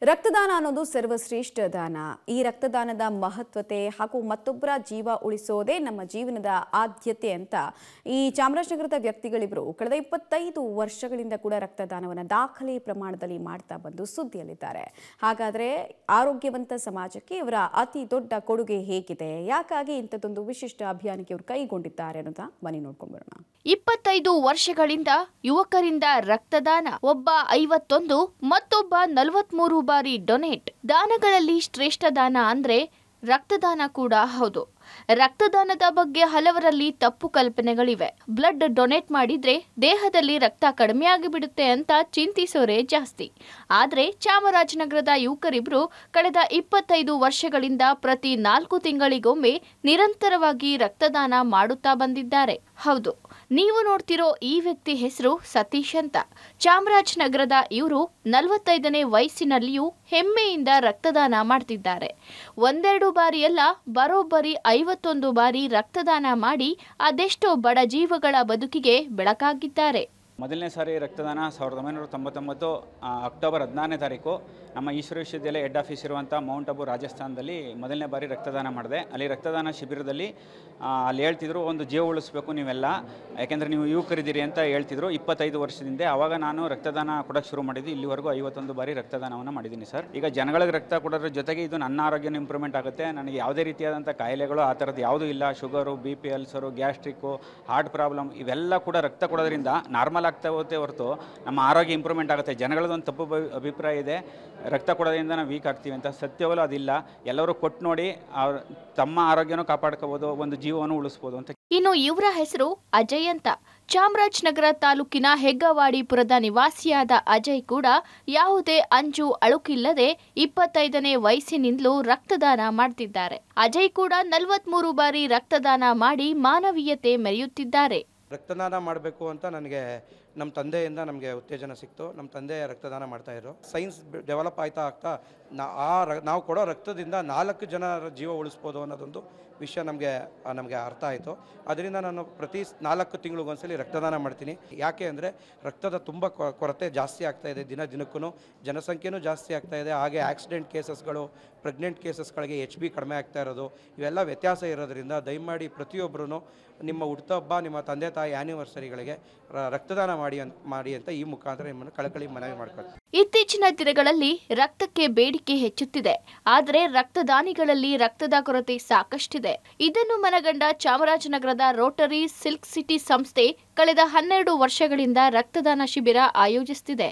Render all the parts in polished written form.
ರಕ್ತದಾನ ಅನ್ನೋದು ಸರ್ವಶ್ರೇಷ್ಠ ದಾನ. ಈ ರಕ್ತದಾನದ ಮಹತ್ವತೆ ಹಾಗೂ ಮತ್ತೊಬ್ಬರ ಜೀವ ಉಳಿಸೋದೇ ನಮ್ಮ ಜೀವನದ ಆದ್ಯತೆ ಅಂತ ಈ ಚಾಮರಾಜನಗರದ ವ್ಯಕ್ತಿಗಳಿಬ್ಬರು ಕಳೆದ 25 ವರ್ಷಗಳಿಂದ ಕೂಡ ರಕ್ತದಾನವನ್ನು ದಾಖಲೆ ಪ್ರಮಾಣದಲ್ಲಿ ಮಾಡ್ತಾ ಬಂದು ಸುದ್ದಿಯಲ್ಲಿದ್ದಾರೆ. ಹಾಗಾದ್ರೆ ಆರೋಗ್ಯವಂತ ಸಮಾಜಕ್ಕೆ ಇವರ ಅತಿ ದೊಡ್ಡ ಕೊಡುಗೆ ಹೇಗಿದೆ, ಯಾಕಾಗಿ ಇಂಥದ್ದೊಂದು ವಿಶಿಷ್ಟ ಅಭಿಯಾನಕ್ಕೆ ಇವರು ಕೈಗೊಂಡಿದ್ದಾರೆ ಅನ್ನೋದನ್ನ ಬನ್ನಿ ನೋಡ್ಕೊಂಡು ಬರೋಣ. 25 ವರ್ಷಗಳಿಂದ ಯುವಕರಿಂದ ರಕ್ತದಾನ, ಒಬ್ಬ 51 ಮತ್ತೊಬ್ಬ 43 ಬಾರಿ ಡೊನೇಟ್. ದಾನಗಳಲ್ಲಿ ಶ್ರೇಷ್ಠ ದಾನ ಅಂದ್ರೆ ರಕ್ತದಾನ ಕೂಡ ಹೌದು. ರಕ್ತದಾನದ ಬಗ್ಗೆ ಹಲವರಲ್ಲಿ ತಪ್ಪು ಕಲ್ಪನೆಗಳಿವೆ. ಬ್ಲಡ್ ಡೊನೇಟ್ ಮಾಡಿದ್ರೆ ದೇಹದಲ್ಲಿ ರಕ್ತ ಕಡಿಮೆ ಆಗಿಬಿಡುತ್ತೆ ಅಂತ ಚಿಂತಿಸೋರೇ ಜಾಸ್ತಿ. ಆದ್ರೆ ಚಾಮರಾಜನಗರದ ಯುವಕರಿಬ್ರು ಕಳೆದ 25 ವರ್ಷಗಳಿಂದ ಪ್ರತಿ 4 ತಿಂಗಳಿಗೊಮ್ಮೆ ನಿರಂತರವಾಗಿ ರಕ್ತದಾನ ಮಾಡುತ್ತಾ ಬಂದಿದ್ದಾರೆ. ಹೌದು, ನೀವು ನೋಡ್ತಿರೋ ಈ ವ್ಯಕ್ತಿ ಹೆಸರು ಸತೀಶ್ ಅಂತ. ಚಾಮರಾಜನಗರದ ಇವರು 45ನೇ ವಯಸ್ಸಿನಲ್ಲಿಯೂ ಹೆಮ್ಮೆಯಿಂದ ರಕ್ತದಾನ ಮಾಡ್ತಿದ್ದಾರೆ. ಒಂದೆರಡು ಬಾರಿ ಅಲ್ಲ, ಬರೋಬ್ಬರಿ 51 ಬಾರಿ ರಕ್ತದಾನ ಮಾಡಿ ಅದೆಷ್ಟೋ ಬಡ ಜೀವಗಳ ಬದುಕಿಗೆ ಬೆಳಕಾಗಿದ್ದಾರೆ. ಮೊದಲನೇ ಸಾರಿ ರಕ್ತದಾನ 1999 ಅಕ್ಟೋಬರ್ 16ನೇ ತಾರೀಕು ನಮ್ಮ ಈಶ್ವರ ವಿಶ್ವವಿದ್ಯಾಲಯ ಹೆಡ್ ಆಫೀಸ್ ಇರುವಂಥ ಮೌಂಟ್ ಅಬು ರಾಜಸ್ಥಾನದಲ್ಲಿ ಮೊದಲನೇ ಬಾರಿ ರಕ್ತದಾನ ಮಾಡಿದೆ. ಅಲ್ಲಿ ರಕ್ತದಾನ ಶಿಬಿರದಲ್ಲಿ ಅಲ್ಲಿ ಹೇಳ್ತಿದ್ರು, ಒಂದು ಜೀವ ಉಳಿಸ್ಬೇಕು ನೀವೆಲ್ಲ, ಯಾಕೆಂದರೆ ನೀವು ಯುವಕರಿದ್ದೀರಿ ಅಂತ ಹೇಳ್ತಿದ್ರು. 25 ವರ್ಷದಿಂದ ಆವಾಗ ನಾನು ರಕ್ತದಾನ ಕೊಡೋಕ್ಕೆ ಶುರು ಮಾಡಿದ್ದು. ಇಲ್ಲಿವರೆಗೂ 51 ಬಾರಿ ರಕ್ತದಾನವನ್ನು ಮಾಡಿದ್ದೀನಿ ಸರ್. ಈಗ ಜನಗಳಿಗೆ ರಕ್ತ ಕೊಡೋದ್ರ ಜೊತೆಗೆ ಇದು ನನ್ನ ಆರೋಗ್ಯನೂ ಇಂಪ್ರೂವ್ಮೆಂಟ್ ಆಗುತ್ತೆ. ನನಗೆ ಯಾವುದೇ ರೀತಿಯಾದಂಥ ಕಾಯಿಲೆಗಳು ಆ ಥರದ್ದು ಯಾವುದೂ ಇಲ್ಲ. Sugar, BP, ulcer, gastric, heart problem ಇವೆಲ್ಲ ಕೂಡ ರಕ್ತ ಕೊಡೋದ್ರಿಂದ ನಾರ್ಮಲ್ ಆಗ್ತಾ ಹೋಗುತ್ತೆ ಹೊರತು ನಮ್ಮ ಆರೋಗ್ಯ ಇಂಪ್ರೂವ್ಮೆಂಟ್ ಆಗುತ್ತೆ. ಜನಗಳದೊಂದು ತಪ್ಪು ಅಭಿಪ್ರಾಯ ಇದೆ, ರಕ್ತ ಕೊಡೋದ್ರಿಂದ ನಾವು ವೀಕ್ ಆಗ್ತೀವಿ ಅಂತ. ಸತ್ಯವಲ್ಲ, ಅದಿಲ್ಲ. ಎಲ್ಲರೂ ಕೊಟ್ಟು ನೋಡಿ ತಮ್ಮ ಆರೋಗ್ಯನೂ ಕಾಪಾಡ್ಕೋಬೋದು, ಒಂದು ಜೀವವನ್ನು ಉಳಿಸ್ಬೋದು ಅಂತ. ಇನ್ನು ಇವರ ಹೆಸರು ಅಜಯ್ ಅಂತ. ಚಾಮರಾಜನಗರ ತಾಲೂಕಿನ ಹೆಗ್ಗವಾಡಿಪುರದ ನಿವಾಸಿಯಾದ ಅಜಯ್ ಕೂಡ ಯಾವುದೇ ಅಂಜು ಅಳುಕಿಲ್ಲದೆ 25ನೇ ವಯಸ್ಸಿನಿಂದಲೂ ರಕ್ತದಾನ ಮಾಡ್ತಿದ್ದಾರೆ. ಅಜಯ್ ಕೂಡ 43 ಬಾರಿ ರಕ್ತದಾನ ಮಾಡಿ ಮಾನವೀಯತೆ ಮೆರೆಯುತ್ತಿದ್ದಾರೆ. ರಕ್ತದಾನ ಮಾಡಬೇಕು ಅಂತ ನನಗೆ ನಮ್ಮ ತಂದೆಯಿಂದ ನಮಗೆ ಉತ್ತೇಜನ ಸಿಕ್ತು. ನಮ್ಮ ತಂದೆ ರಕ್ತದಾನ ಮಾಡ್ತಾಯಿದ್ರು. ಸೈನ್ಸ್ ಡೆವಲಪ್ ಆಗ್ತಾ ನಾವು ಕೊಡೋ ರಕ್ತದಿಂದ 4 ಜನರ ಜೀವ ಉಳಿಸ್ಬೋದು ಅನ್ನೋದೊಂದು ವಿಷಯ ನಮಗೆ ಅರ್ಥ ಆಯಿತು. ಅದರಿಂದ ನಾನು ಪ್ರತಿ 4 ತಿಂಗಳಿಗೊಂದ್ಸಲಿ ರಕ್ತದಾನ ಮಾಡ್ತೀನಿ. ಯಾಕೆ ಅಂದರೆ ರಕ್ತದ ತುಂಬ ಕೊರತೆ ಜಾಸ್ತಿ ಆಗ್ತಾ ಇದೆ. ದಿನಕ್ಕೂ ಜನಸಂಖ್ಯೆನೂ ಜಾಸ್ತಿ ಆಗ್ತಾ ಇದೆ. ಹಾಗೆ ಆಕ್ಸಿಡೆಂಟ್ ಕೇಸಸ್ಗಳು, ಪ್ರೆಗ್ನೆಂಟ್ ಕೇಸಸ್ಗಳಿಗೆ HB ಕಡಿಮೆ ಆಗ್ತಾ ಇರೋದು, ಇವೆಲ್ಲ ವ್ಯತ್ಯಾಸ ಇರೋದ್ರಿಂದ ದಯಮಾಡಿ ಪ್ರತಿಯೊಬ್ಬರೂ ನಿಮ್ಮ ಹುಟ್ಟುಹಬ್ಬ, ನಿಮ್ಮ ತಂದೆ ತಾಯಿ ಆ್ಯನಿವರ್ಸರಿಗಳಿಗೆ ರಕ್ತದಾನ ಮಾಡಿ ಅಂತ ಈ ಮುಖಾಂತರ ನಿಮ್ಮನ್ನು ಕಳಕಳಿ ಮನವಿ ಮಾಡ್ಕೊಳ್ತೀನಿ. ಇತ್ತೀಚಿನ ದಿನಗಳಲ್ಲಿ ರಕ್ತಕ್ಕೆ ಬೇಡಿಕೆ ಹೆಚ್ಚುತ್ತಿದೆ. ಆದರೆ ರಕ್ತದಾನಿಗಳಲ್ಲಿ ರಕ್ತದ ಕೊರತೆ ಸಾಕಷ್ಟಿದೆ. ಇದನ್ನು ಮನಗಂಡ ಚಾಮರಾಜನಗರದ ರೋಟರಿ ಸಿಲ್ಕ್ ಸಿಟಿ ಸಂಸ್ಥೆ ಕಳೆದ 12 ವರ್ಷಗಳಿಂದ ರಕ್ತದಾನ ಶಿಬಿರ ಆಯೋಜಿಸುತ್ತಿದೆ.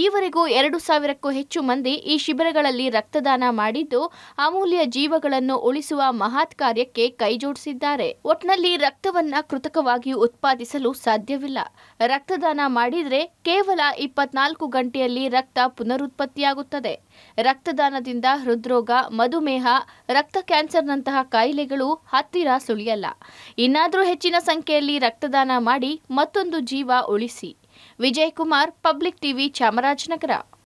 ಈವರೆಗೂ 2000ಕ್ಕೂ ಹೆಚ್ಚು ಮಂದಿ ಈ ಶಿಬಿರಗಳಲ್ಲಿ ರಕ್ತದಾನ ಮಾಡಿದ್ದು ಅಮೂಲ್ಯ ಜೀವಗಳನ್ನು ಉಳಿಸುವ ಮಹತ್ ಕಾರ್ಯಕ್ಕೆ ಕೈಜೋಡಿಸಿದ್ದಾರೆ. ಒಟ್ನಲ್ಲಿ ರಕ್ತವನ್ನ ಕೃತಕವಾಗಿ ಉತ್ಪಾದಿಸಲು ಸಾಧ್ಯವಿಲ್ಲ. ರಕ್ತದಾನ ಮಾಡಿದ್ರೆ ಕೇವಲ 24 ಗಂಟೆಯಲ್ಲಿ ರಕ್ತ ಪುನರುತ್ಪತ್ತಿಯಾಗುತ್ತದೆ. ರಕ್ತದಾನದಿಂದ ಹೃದ್ರೋಗ, ಮಧುಮೇಹ, ರಕ್ತ ಕ್ಯಾನ್ಸರ್ನಂತಹ ಕಾಯಿಲೆಗಳು ಹತ್ತಿರ ಸುಳಿಯಲ್ಲ. ಇನ್ನಾದರೂ ಹೆಚ್ಚಿನ ಸಂಖ್ಯೆಯಲ್ಲಿ ರಕ್ತದಾನ ಮಾಡಿ ಮತ್ತೊಂದು ಜೀವ ಉಳಿಸಿ. Vijay Kumar, public TV, Chamarajanagar.